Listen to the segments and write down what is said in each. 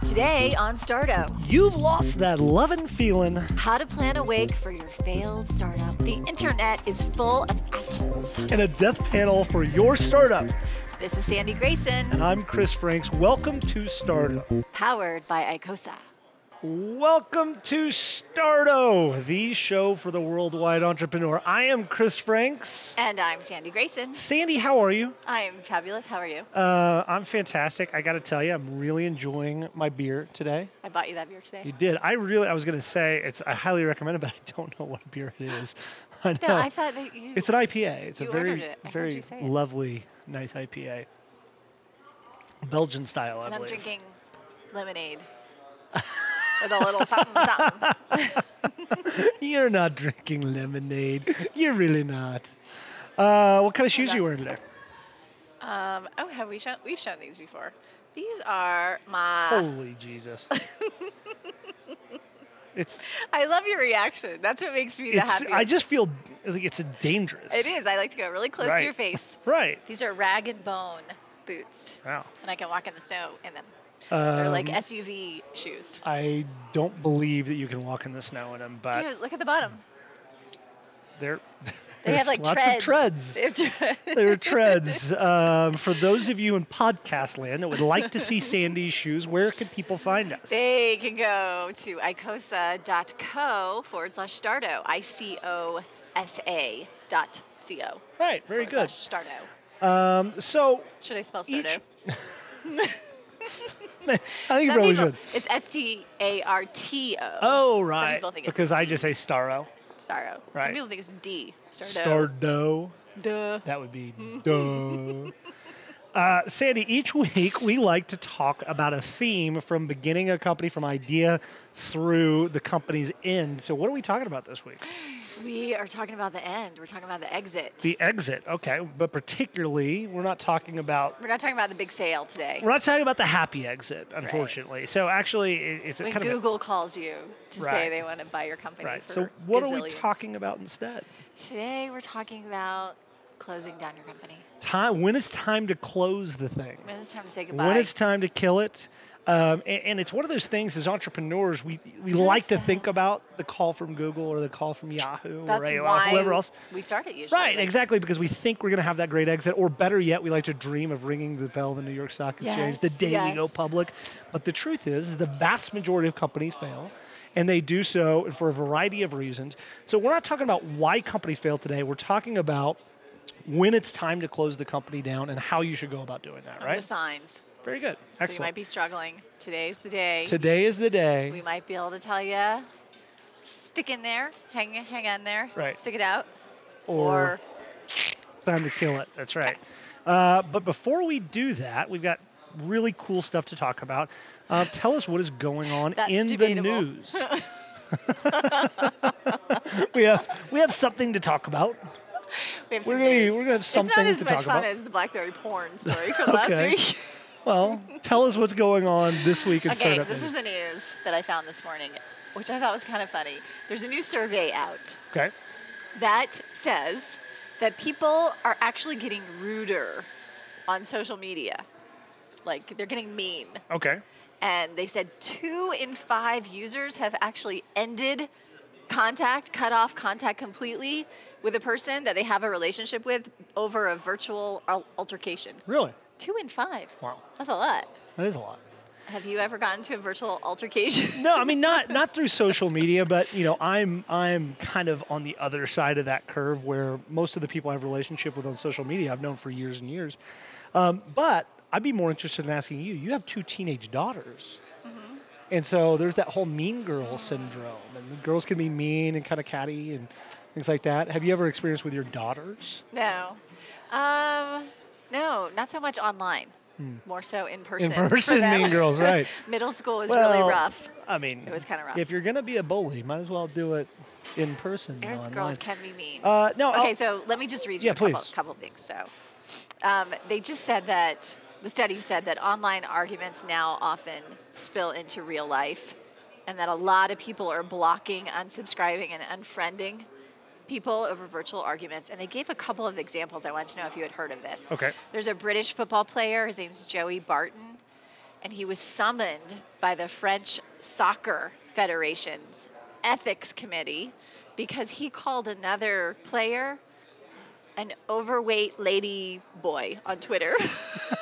Today on Starto, You've lost that lovin' feeling. how to plan a wake for your failed startup. The internet is full of assholes. And a death panel for your startup. This is Sandy Grayson, And I'm Chris Franks. Welcome to Starto. powered by Icosa. Welcome to Starto, the show for the worldwide entrepreneur. I am Chris Franks. And I'm Sandy Grayson. Sandy, how are you? I am fabulous. How are you? I'm fantastic. I got to tell you, I'm really enjoying my beer today. I bought you that beer today. You did. I was going to say I highly recommend it, but I don't know what beer it is. I know. No, I thought that you... It's an IPA. It's a You very, ordered it. I heard very you say it. lovely, nice IPA. Belgian style, I And I'm believe. drinking lemonade with a little something, something. You're not drinking lemonade. You're really not. What kind of shoes are you wearing today? Have we shown? We've shown these before. These are my... Holy Jesus. It's. I love your reaction. That's what makes me the happiest. I just feel like it's dangerous. It is. I like to go really close to your face. Right. These are rag and bone boots, Wow. and I can walk in the snow in them. They're like SUV shoes. I don't believe that you can walk in the snow in them, but Dude, look at the bottom. they're. They have there's like lots of treads. They have treads. They're treads. For those of you in podcast land that would like to see Sandy's shoes, where can people find us? They can go to icosa.co/starto. ICOSA.co. Right. Very good. Starto. So Should I spell each. Starto? I think you Some probably people, should. it's STARTO. Oh, Some right. people think it's Because I D. just say Starro. Starro. Right. Some people think it's D. Starto. Stardo. Duh. That would be duh. Sandy, each week we like to talk about a theme from beginning a company, from idea through the company's end. So what are we talking about this week? We are talking about the end. We're talking about the exit. The exit, okay. But particularly, we're not talking about We're not talking about the big sale today. the happy exit, unfortunately. So actually, it's a When kind Google calls you to say Right. they want to buy your company right. for So what are we gazillions. talking about instead? Today we're talking about closing down your company. When it's time to close the thing. When it's time to say goodbye. When it's time to kill it. And it's one of those things as entrepreneurs, we like to think about the call from Google or the call from Yahoo That's or why whoever else. we started usually. Right, Like, exactly, because we think we're going to have that great exit, or better yet, we like to dream of ringing the bell of the New York Stock Exchange the Yes, day we go yes. public. But the truth is the vast majority of companies fail, and they do so for a variety of reasons. So we're not talking about why companies fail today. We're talking about when it's time to close the company down and how you should go about doing that, The right? signs. Very good. So you Excellent. might be struggling. Today's the day. Today is the day. We might be able to tell you, stick in there, hang on there, Right. stick it out, or time to kill it. That's right. But before we do that, we've got really cool stuff to talk about. Tell us what is going on That's in debatable. the news. we have something to talk about. we have We're some gonna news. have some It's not things as to much talk fun about. as the BlackBerry porn story from last Okay. week. Well, tell us what's going on this week in Okay, startup this news. is the news that I found this morning, which I thought was kind of funny. There's a new survey out Okay. that says that people are actually getting ruder on social media. Like, they're getting mean. Okay. And they said 2 in 5 users have actually ended contact, cut off contact completely with a person that they have a relationship with over a virtual altercation. Really? 2 in 5. Wow. That's a lot. That is a lot. Have you ever gotten to a virtual altercation? No, I mean not through social media, but I'm kind of on the other side of that curve where most of the people I have a relationship with on social media I've known for years and years. But I'd be more interested in asking you. You have 2 teenage daughters, and so there's that whole mean girl syndrome, and the girls can be mean and kind of catty and things like that. Have you ever experienced with your daughters? No. No, not so much online. More so in person. In for person, them. mean girls, right? Middle school was Well, really rough. I mean, It was kinda rough. If you're gonna be a bully, might as well do it in person. than There's online. girls can be mean. No. Okay, so let me just read you Yeah, a please. couple of things. So they just said that the study said that online arguments now often spill into real life, and that a lot of people are blocking, unsubscribing, and unfriending people over virtual arguments. And they gave a couple of examples. I wanted to know if you had heard of this. Okay. There's a British football player. His name's Joey Barton. and he was summoned by the French Soccer Federation's ethics committee because he called another player an overweight lady boy on Twitter. So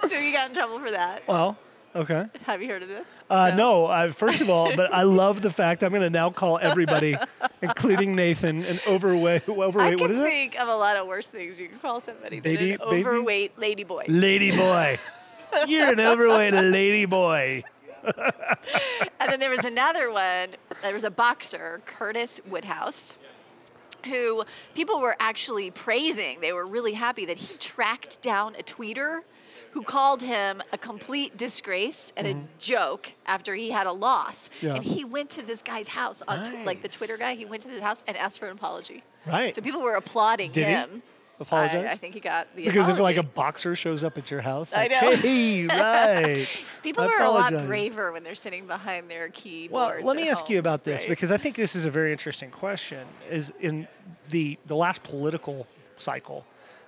he got in trouble for that. Well, okay. Have you heard of this? No, first of all, but I love the fact I'm going to now call everybody, including Nathan, an overweight. I What can is it? think of a lot of worse things you can call somebody than Baby- an overweight lady boy. Lady boy. You're an overweight lady boy. And then there was another one. There was a boxer, Curtis Woodhouse, who people were actually praising. They were really happy that he tracked down a tweeter who called him a complete disgrace and a joke after he had a loss. Yeah. And he went to this guy's house, on like the Twitter guy, he went to his house and asked for an apology. Right. So people were applauding Did he him. apologize? I think he got the Because if like a apology. boxer shows up at your house, I like, know. hey, right. People I are a lot apologize. braver when they're sitting behind their Well, keyboards. let me at ask you home, about this right? because I think this is a very interesting question. Is in the last political cycle,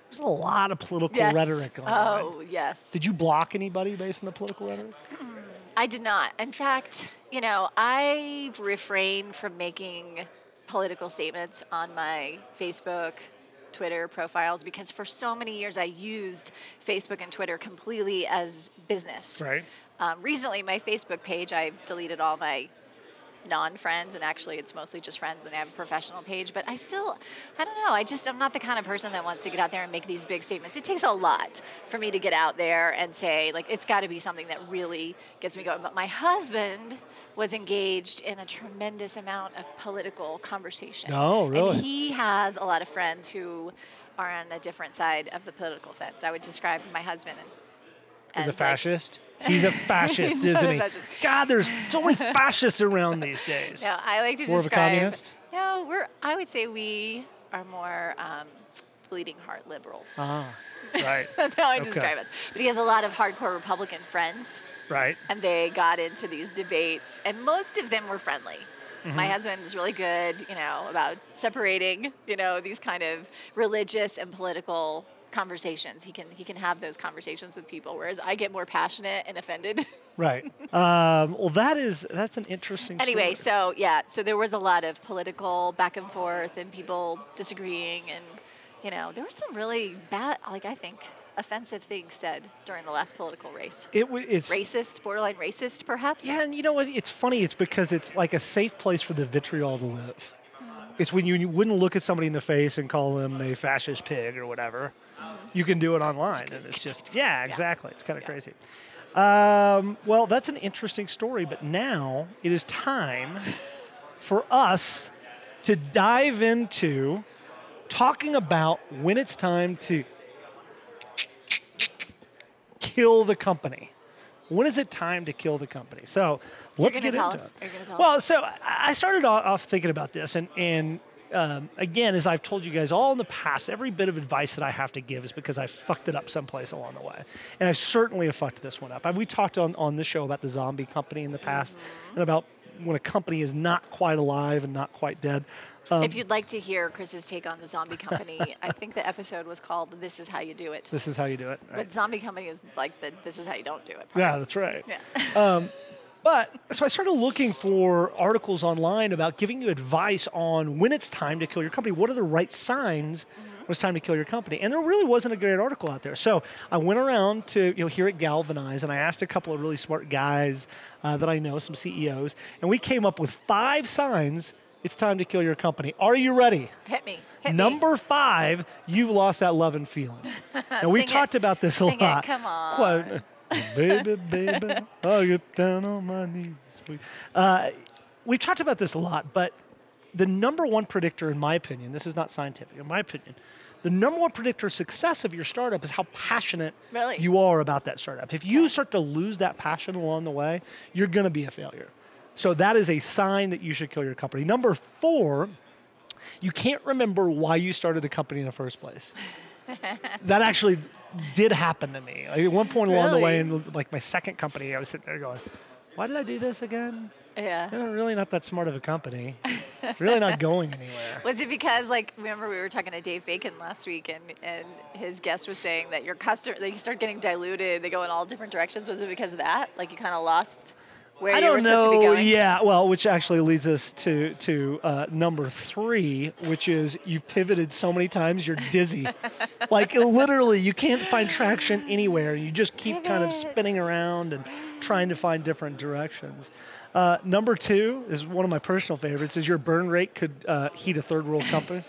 there's a lot of political Yes. rhetoric going on. Oh, yes. Did you block anybody based on the political rhetoric? I did not. In fact, I've refrained from making political statements on my Facebook, Twitter profiles because for so many years I used Facebook and Twitter completely as business. Right. Recently, my Facebook page, I've deleted all my non-friends, and actually it's mostly just friends, and I have a professional page, but I don't know, I'm not the kind of person that wants to get out there and make these big statements. It takes a lot for me to get out there and say, like, it's got to be something that really gets me going. But my husband was engaged in a tremendous amount of political conversation. Oh, really? And he has a lot of friends who are on a different side of the political fence. I would describe my husband As a like, fascist? He's a fascist, He's not isn't a he? fascist. God, there's so many fascists around these days. No, I like to More of a describe. communist? No, I would say we are more bleeding heart liberals. Ah, right. That's how I Okay. describe us. But he has a lot of hardcore Republican friends, Right. and they got into these debates, and most of them were friendly. Mm-hmm. My husband is really good, about separating, these kind of religious and political conversations. He can have those conversations with people, whereas I get more passionate and offended. Right. Well, that's an interesting Anyway, story. so there was a lot of political back and forth and people disagreeing, and there were some really bad, I think, offensive things said during the last political race. It's Racist, borderline racist, perhaps. Yeah, and you know what? It's funny. It's because it's like a safe place for the vitriol to live. It's when you wouldn't look at somebody in the face and call them a fascist pig or whatever. You can do it online, and it's just exactly. It's kind of crazy. Well, that's an interesting story, but now it is time for us to dive into talking about when it's time to kill the company. When is it time to kill the company? So let's get into it. Are you going to tell Well, us? so I started off thinking about this, and again, as I've told you guys all in the past, every bit of advice that I have to give is because I fucked it up someplace along the way. And I certainly have fucked this one up. We talked on this show about the zombie company in the past and about when a company is not quite alive and not quite dead. If you'd like to hear Chris's take on the zombie company, I think the episode was called "This Is How You Do It." This is how you do it. Right? But zombie company is like "This Is How You Don't Do It." Yeah, that's right. Yeah. But so I started looking for articles online about giving you advice on when it's time to kill your company. What are the right signs when it's time to kill your company? And there really wasn't a great article out there. So I went around to here at Galvanize, and I asked a couple of really smart guys that I know, some CEOs, and we came up with 5 signs it's time to kill your company. Are you ready? Hit me. Number 5, you've lost that love and feeling. And we've Sing it. talked about this a Sing it. lot. Come on. Quote, baby, baby, I'll get down on my knees. We've talked about this a lot, but the number one predictor, in my opinion, this is not scientific, in my opinion, the number one predictor of success of your startup is how passionate Really? you are about that startup. If you start to lose that passion along the way, you're going to be a failure. So that is a sign that you should kill your company. Number 4, you can't remember why you started the company in the first place. That actually did happen to me. At one point along the way, in my second company, I was sitting there going, "Why did I do this again? Yeah. They're really not that smart of a company." really not going anywhere. Was it because, like, remember we were talking to Dave Bacon last week, and his guest was saying that your customer, they start getting diluted, they go in all different directions. Was it because of that? Like, you kind of lost where I you were don't supposed to be know. going? Yeah, well, which actually leads us to number 3, which is you've pivoted so many times you're dizzy. Like literally, you can't find traction anywhere. You just keep kind of Pivot. spinning around and trying to find different directions. Number 2 is one of my personal favorites. Is your burn rate could heat a third world company.